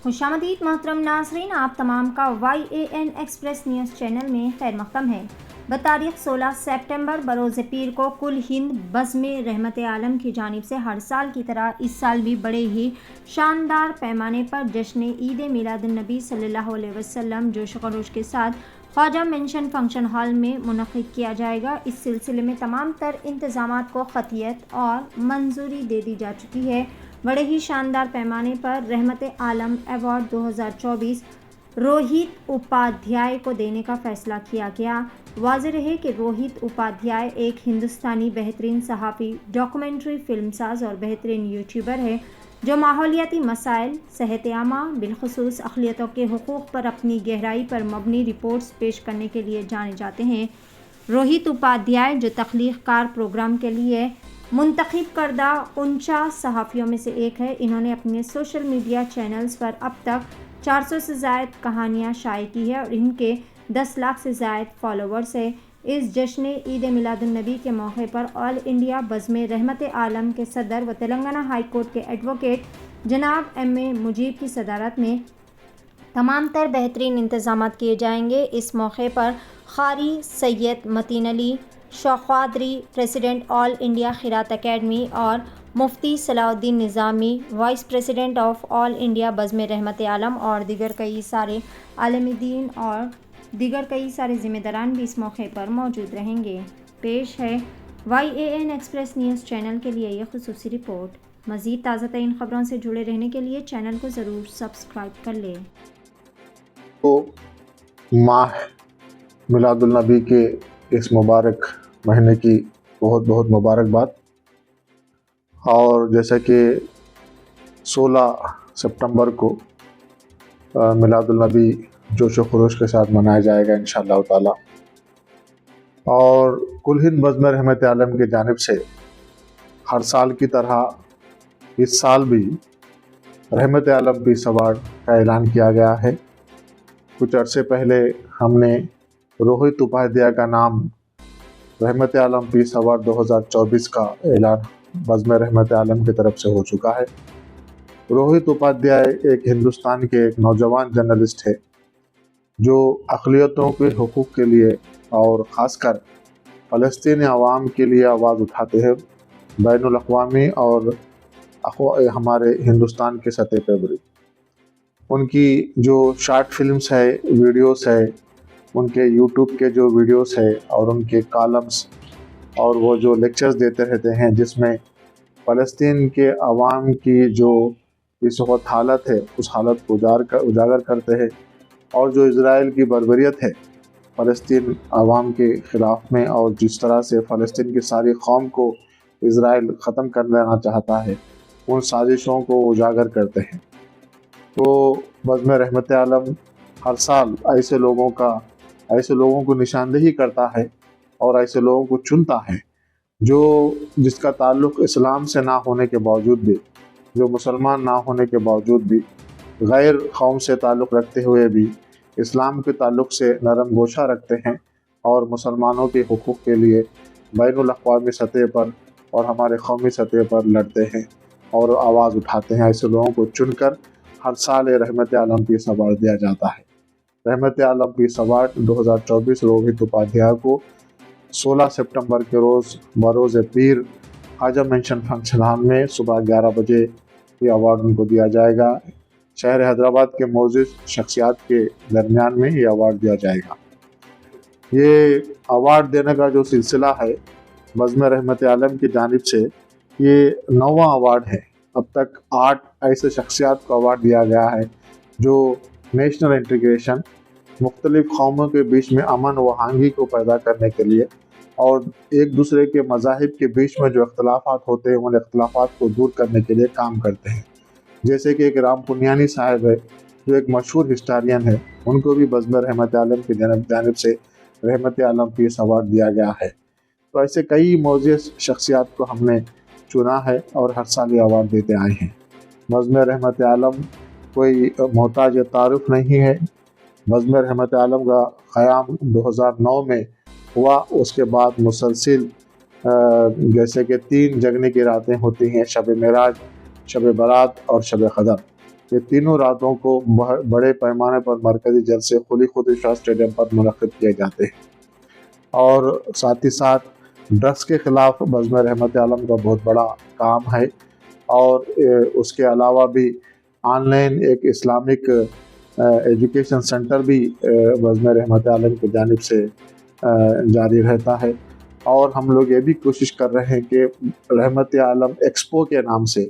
खुशामदीद मोहतरम नाज़रीन, आप तमाम का YAN एक्सप्रेस न्यूज़ चैनल में खैर मक़दम है। बतारीख़ 16 सितंबर बरोज़ पीर को कुल हिंद बज़्म रहमत आलम की जानिब से हर साल की तरह इस साल भी बड़े ही शानदार पैमाने पर जश्न ईद मिलादुन्नबी सल्लल्लाहु अलैहि वसल्लम जोश खरोश के साथ ख्वाजा मेंशन फंक्शन हॉल में मुनक़्क़िद किया जाएगा। इस सिलसिले में तमाम तर इंतज़ामात को ख़तियत और मंजूरी दे दी जा चुकी है। बड़े ही शानदार पैमाने पर रहमत आलम अवार्ड 2024 रोहित उपाध्याय को देने का फैसला किया गया। वाज़ेह रहे कि रोहित उपाध्याय एक हिंदुस्तानी बेहतरीन सहाफ़ी, डॉक्यूमेंट्री फिल्मसाज और बेहतरीन यूट्यूबर है जो माहौलियाती मसाइल, सेहत आमा, बिलखुसूस अक़लियतों के हुकूक़ पर अपनी गहराई पर मबनी रिपोर्ट्स पेश करने के लिए जाने जाते हैं। रोहित उपाध्याय जो तख्लीक़ कार प्रोग्राम के लिए मुंतखब करदा 49 सहाफ़ियों में से एक है। इन्होंने अपने सोशल मीडिया चैनल्स पर अब तक 400 से ज़ायद कहानियाँ शाये की है और इनके 10 लाख से ज़ायद फॉलोवर्स है। इस जश्न ईद मिलादुन्नबी के मौके पर ऑल इंडिया बज़्म रहमत आलम के सदर व तेलंगाना हाई कोर्ट के एडवोकेट जनाब MA मुजीब की सदारत में तमाम तर बेहतरीन इंतज़ामात किए जाएंगे। इस मौके पर Qari Syed Mateen Ali Shaukadri, president all India Qirat academy और Mufti Salahuddin Nizami, vice president of all India Bazm Rahmat Alam और दीगर कई सारे आलिम-ए-दीन और दीगर कई सारे ज़िम्मेदारान भी इस मौके पर मौजूद रहेंगे। पेश है YAN एक्सप्रेस न्यूज़ चैनल के लिए ये ख़ुसूसी रिपोर्ट। मज़ीद ताज़ा तरीन ख़बरों से जुड़े रहने के लिए चैनल को ज़रूर सब्सक्राइब कर लें। तो माह मिलादुन्नबी के इस मुबारक महीने की बहुत बहुत मुबारकबाद। और जैसा कि 16 सितंबर को मिलादुन्नबी जोश व खरोश के साथ मनाया जाएगा इंशाअल्लाह ताला। और कुल हिंद बज़्म रहमत आलम की जानिब से हर साल की तरह इस साल भी रहमत आलम पीस अवार्ड का ऐलान किया गया है। कुछ अरसे पहले हमने रोहित उपाध्याय का नाम रहमत आलम पीस अवार्ड 2024 का ऐलान बज़्म रहमत आलम की तरफ से हो चुका है। रोहित उपाध्याय एक हिंदुस्तान के एक नौजवान जर्नलिस्ट है जो अक़लियतों के हुकूक़ के लिए और ख़ासकर फ़लस्तीनी अवाम के लिए आवाज़ उठाते हैं, बैनुल अक़वामी और हमारे हिंदुस्तान के सतह पर भी। उनकी जो शार्ट फिल्म्स है, वीडियोस है, उनके यूट्यूब के जो वीडियोस है और उनके कॉलम्स और वो जो लेक्चर्स देते रहते हैं जिसमें फ़लस्तीन के अवाम की जो इस वक्त हालत है उस हालत को उजागर करते हैं। और जो इज़राइल की बर्बरियत है फ़लस्तीन अवाम के ख़िलाफ़ में और जिस तरह से फ़लस्तीन की सारी कौम को इज़राइल ख़त्म कर देना चाहता है, उन साजिशों को उजागर करते हैं। तो बज़्म रहमत आलम हर साल ऐसे लोगों को निशानदेही करता है और ऐसे लोगों को चुनता है जो जिसका ताल्लुक़ इस्लाम से ना होने के बावजूद भी, जो मुसलमान ना होने के बावजूद भी, गैर कौम से ताल्लुक़ रखते हुए भी इस्लाम के ताल्लुक़ से नरम गोशा रखते हैं और मुसलमानों के हुकूक़ के लिए बैनुल अक़वामी सतह पर और हमारे कौमी सतह पर लड़ते हैं और आवाज़ उठाते हैं। ऐसे लोगों को चुनकर हर साल रहमत आलम पीस अवार्ड दिया जाता है। रहमत आलम पीस अवार्ड 2024 रोहित उपाध्याय को 16 सितंबर के रोज़ बरोज़ पीर ख्वाजा मेंशन फंक्शन हॉल में सुबह 11 बजे ये अवार्ड उनको दिया जाएगा। शहर हैदराबाद के मौजूद शख्सियात के दरमियान में ये अवार्ड दिया जाएगा। ये अवार्ड देने का जो सिलसिला है बज़्म रहमत आलम की जानिब से ये 9वां अवार्ड है। अब तक 8 ऐसे शख्सियात को अवार्ड दिया गया है जो नेशनल इंटीग्रेशन, मुख्तलिफ़ कौमों के बीच में अमन व आहंगी को पैदा करने के लिए और एक दूसरे के मज़ाहिब के बीच में जो इख्तलाफात होते हैं उन इख्तलाफात को दूर करने के लिए काम करते हैं। जैसे कि एक राम पुनियानी साहब है जो एक मशहूर हिस्टोरियन है, उनको भी बज़्म रहमत आलम की जानिब से रहमत आलम पीस अवार्ड दिया गया है। तो ऐसे कई मौजूद शख्सियात को हमने चुना है और हर साल ये अवार्ड देते आए हैं। बज़्म रहमत आलम कोई मोहताज तारुफ नहीं है। बज़्म रहमत आलम का क़याम 2009 में हुआ। उसके बाद मुसलसिल जैसे कि 3 जगने की रातें होती हैं, शब मेराज, शब बारात और शब क़दर। ये तीनों रातों को बड़े पैमाने पर मरकजी जलसे खुली खुदशाह स्टेडियम पर मुनक़िद किए जाते हैं। और साथ ही साथ ड्रग्स के ख़िलाफ़ बज़्म रहमत आलम का बहुत बड़ा काम है। और उसके अलावा भी ऑनलाइन एक इस्लामिक एजुकेशन सेंटर भी बज़्म रहमत आलम की जानिब से जारी रहता है। और हम लोग ये भी कोशिश कर रहे हैं कि रहमत आलम एक्सपो के नाम से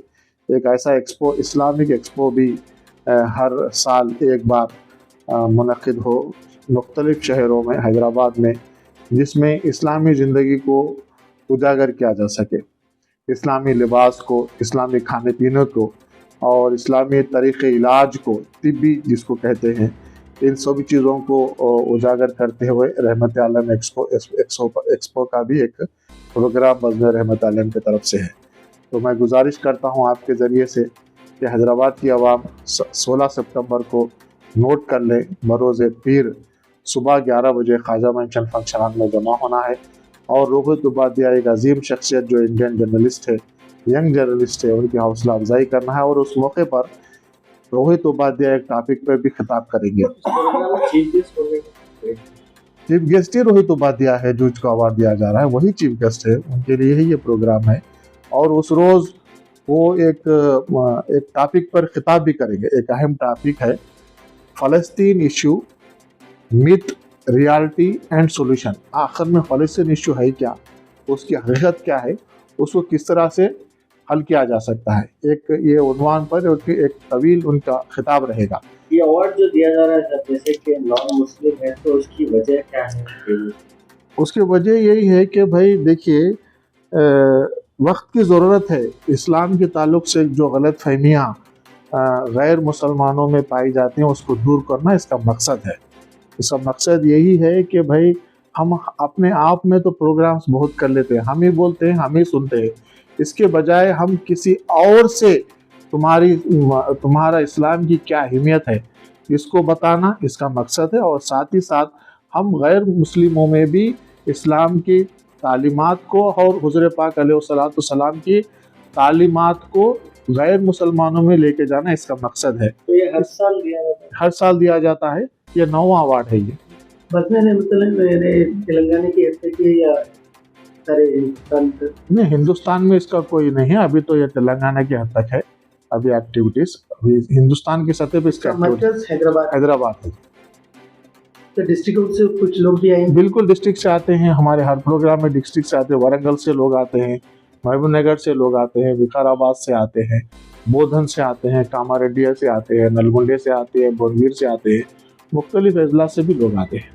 एक ऐसा एक्सपो, इस्लामिक एक्सपो भी हर साल एक बार मुनक़िद हो मुख्तलिफ़ शहरों में, हैदराबाद में, जिसमें इस्लामी ज़िंदगी को उजागर किया जा सके, इस्लामी लिबास को, इस्लामी खाने पीने को और इस्लामी तरीक़े इलाज को, तिब्बी जिसको कहते हैं, इन सभी चीज़ों को उजागर करते हुए रहमत आलम एक्सपो का भी एक प्रोग्राम बज़्म रहमत आलम की तरफ से है। तो मैं गुजारिश करता हूँ आपके ज़रिए से कि हैदराबाद की आवाम 16 सितंबर को नोट कर लें। बरोज़ पीर सुबह 11 बजे ख्वाजा मेंशन फंक्शन हॉल में जमा होना है। और रोहित उपाध्याय एक अजीम शख्सियत जो इंडियन जर्नलिस्ट है, यंग जर्नलिस्ट है, उनकी हौसला अफजाई करना है। और उस मौके पर रोहित उपाध्याय एक टॉपिक पर भी खिताब करेंगे। चीफ गेस्ट ही रोहित उपाध्याय है, जो इसको अवार्ड दिया जा रहा है, वही चीफ गेस्ट है, उनके लिए ही ये प्रोग्राम है। और उस रोज़ वो एक टॉपिक पर खिताब भी करेंगे। एक अहम टॉपिक है Falastin issue, myth, reality and solution. आखिर में फ़लस्तीन इशू है क्या, उसकी हकीकत क्या है, उसको किस तरह से हल किया जा सकता है, एक ये उन्वान पर एक तवील उनका खिताब रहेगा। ये अवार्ड जो दिया जा रहा है सर, जैसे कि नॉन मुस्लिम है, तो उसकी वजह क्या है? उसकी वजह यही है कि भाई देखिए, वक्त की ज़रूरत है। इस्लाम के ताल्लुक़ से जो गलत फहमियाँ गैर मुसलमानों में पाई जाती हैं, उसको दूर करना इसका मकसद है। इसका मकसद यही है कि भाई हम अपने आप में तो प्रोग्राम्स बहुत कर लेते हैं, हम ही बोलते हैं, हम ही सुनते हैं। इसके बजाय हम किसी और से तुम्हारा इस्लाम की क्या अहमियत है, इसको बताना इसका मकसद है। और साथ ही साथ हम गैर मुस्लिमों में भी इस्लाम की तालीमात को और हुज़ूर पाक अलैहिस्सलाम की तालीमात को गैर मुसलमानों में लेके जाना इसका मकसद है। तो ये हर साल दिया जाता है? हर साल दिया जाता है। ये 9वां अवार्ड है। ये तेलंगाना की की या सारे हिंदुस्तान नहीं, हिंदुस्तान में इसका कोई नहीं है अभी, तो ये तेलंगाना की हद तक है अभी एक्टिविटीज। अभी हिंदुस्तान की सतह पे इसका हैदराबाद है। तो डिस्ट्रिक्ट से कुछ लोग भी आए? बिल्कुल, डिस्ट्रिक्ट से आते हैं। हमारे हर प्रोग्राम में डिस्ट्रिक्ट से आते हैं। वरंगल से लोग आते हैं, महबूब नगर से लोग आते हैं, विकाराबाद से आते हैं, बोधन से आते हैं, कामारेड्डी से आते हैं, नलगुंडे से आते हैं, बोनवीर से आते हैं, मुख्तलिफ अजला से भी लोग आते हैं।